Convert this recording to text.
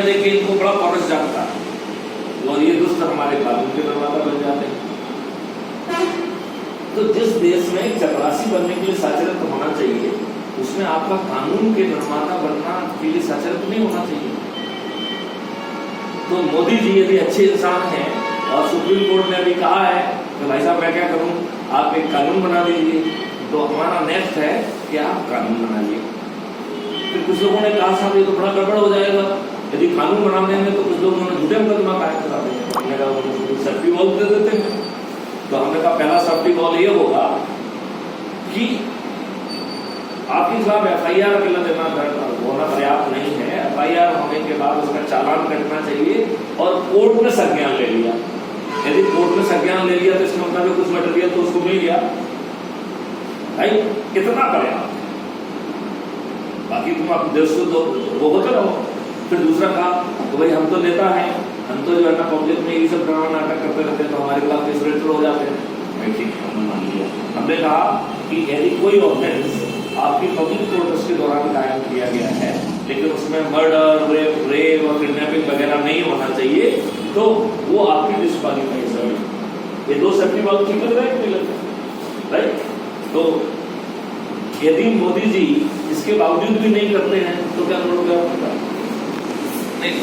देखिए इनको बड़ा पौरुष जागता है और ये दुष्ट हमारे कानून के निर्माता बन जाते हैं। तो जिस देश में चपरासी बनने के लिए साक्षरता होना चाहिए, उसमें आपका कानून के निर्माता बनना के लिए साक्षरता नहीं होना चाहिए। तो मोदी जी यदि अच्छे इंसान हैं और सुप्रीम कोर्ट ने अभी कहा है कि भाई साहब मैं क्या करूं, आप एक कानून बना दीजिए, तो हमारा नेक्स्ट है कि आप कानून बनाइए। फिर कुछ लोगों ने कहा साहब ये तो बड़ा गड़बड़ हो जाएगा, यदि कानून बना देंगे तो कुछ लोग उन्होंने झूठे मुकदमा कायम करा देंगे, हमने कहा उनको सेफ्टी वॉल्व दे देते हैं। तो हमने कहा पहला सेफ्टी वॉल्व ये होगा कि आपके खिलाफ FIR देना होना पर्याप्त नहीं है, FIR होने के बाद उसका चालान कटना चाहिए और कोर्ट ने संज्ञान ले लिया। यदि कोर्ट ने संज्ञान ले लिया तो इसका मतलब कुछ मटेरियल तो उसको मिल गया भाई, कितना पर्याप्त। बाकी तुम आप देश को तो वो होते रहो। फिर दूसरा कहा तो भाई हम तो नेता हैं, हम तो जो है ना पब्लिक में ये सब ड्रामा नाटक करते रहते हैं, तो हमारे खिलाफ केस रजिस्टर हो जाते हैं। ठीक है, हमने मान लिया। हमने कहा कि यदि कोई ऑफेंस आपकी पब्लिक प्रोटेस्ट के दौरान कायम किया गया है, लेकिन उसमें मर्डर, रेप और किडनैपिंग वगैरह नहीं होना चाहिए, तो वो आपकी डिस्क्वालिफाइज है। ये दो सेफ्टी वॉल्व ठीक लग रहा है, नहीं लग रहा, राइट? तो यदि मोदी जी इसके बावजूद भी नहीं करते हैं तो क्या करोगे? नहीं।